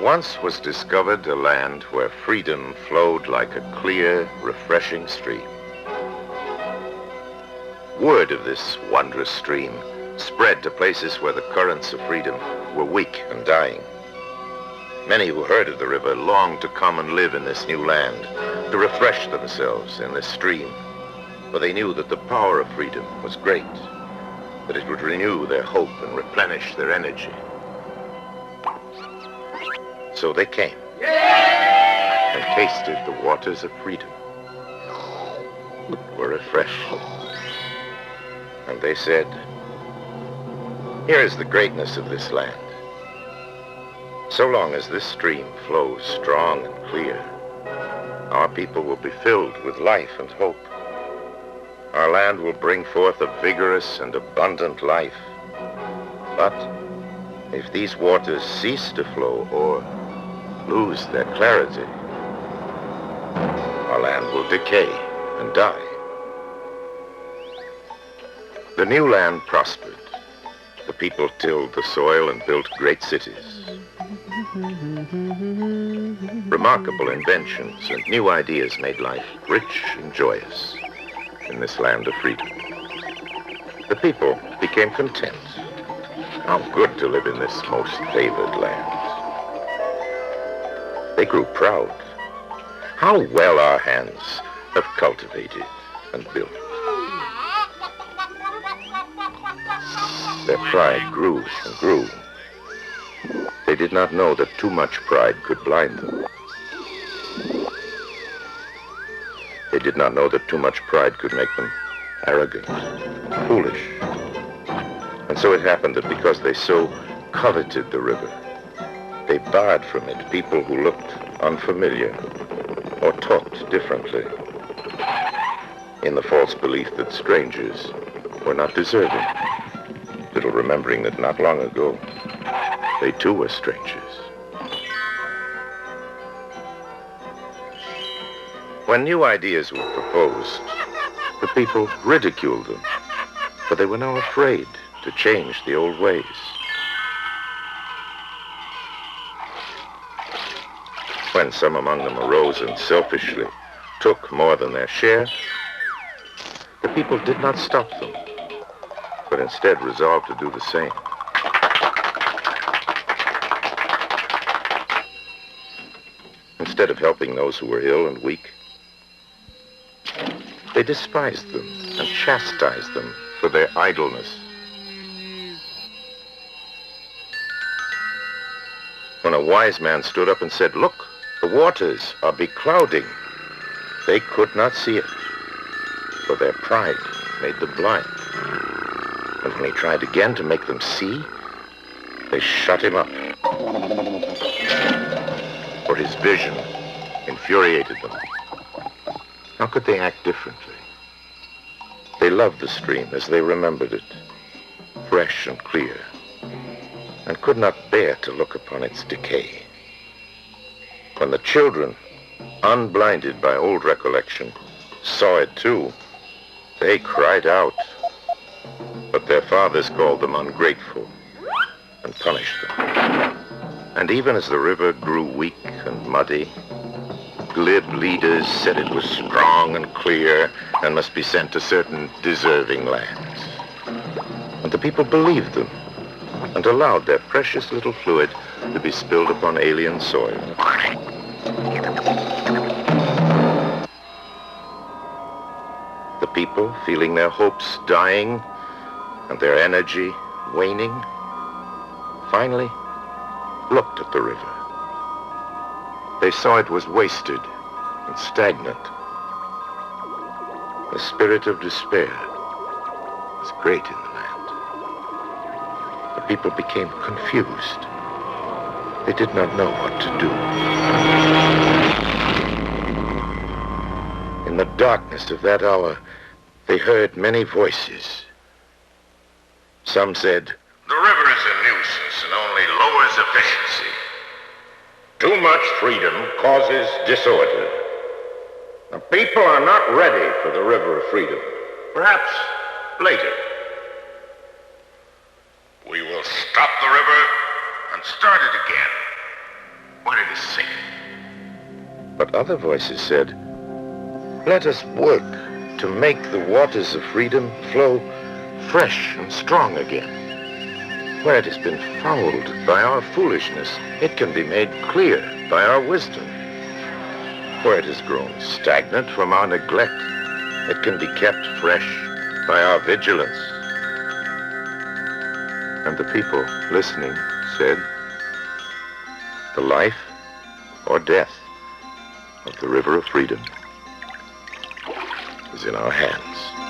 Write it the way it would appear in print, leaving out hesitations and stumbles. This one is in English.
once was discovered a land where freedom flowed like a clear, refreshing stream. Word of this wondrous stream spread to places where the currents of freedom were weak and dying. Many who heard of the river longed to come and live in this new land, to refresh themselves in this stream, for they knew that the power of freedom was great, that it would renew their hope and replenish their energy. So they came and tasted the waters of freedom, were refreshed, and they said, "Here is the greatness of this land. So long as this stream flows strong and clear, our people will be filled with life and hope. Our land will bring forth a vigorous and abundant life. But if these waters cease to flow or lose their clarity, our land will decay and die." The new land prospered. The people tilled the soil and built great cities. Remarkable inventions and new ideas made life rich and joyous in this land of freedom. The people became content. How good to live in this most favored land. They grew proud. How well our hands have cultivated and built. Their pride grew and grew. They did not know that too much pride could blind them. They did not know that too much pride could make them arrogant, foolish. And so it happened that because they so coveted the river, they barred from it people who looked unfamiliar or talked differently, in the false belief that strangers were not deserving, little remembering that not long ago, they too were strangers. When new ideas were proposed, the people ridiculed them, for they were now afraid to change the old ways. When some among them arose and selfishly took more than their share, the people did not stop them, but instead resolved to do the same. Instead of helping those who were ill and weak, they despised them and chastised them for their idleness. When a wise man stood up and said, "Look, the waters are beclouding," they could not see it, for their pride made them blind. And when he tried again to make them see, they shut him up. For his vision infuriated them. How could they act differently? They loved the stream as they remembered it, fresh and clear, and could not bear to look upon its decay. When the children, unblinded by old recollection, saw it too, they cried out, but their fathers called them ungrateful and punished them. And even as the river grew weak and muddy, glib leaders said it was strong and clear and must be sent to certain deserving lands. And the people believed them and allowed their precious little fluid to be spilled upon alien soil. The people, feeling their hopes dying and their energy waning, finally looked at the river. They saw it was wasted and stagnant. The spirit of despair was great in the land. The people became confused. They did not know what to do. In the darkness of that hour, they heard many voices. Some said, "The river is a nuisance and only lowers efficiency. Too much freedom causes disorder. The people are not ready for the river of freedom. Perhaps later. We will stop the river and start it again. is sick. But other voices said, let us work to make the waters of freedom flow fresh and strong again. Where it has been fouled by our foolishness, it can be made clear by our wisdom. Where it has grown stagnant from our neglect, it can be kept fresh by our vigilance. And the people listening said, the life or death of the river of freedom is in our hands.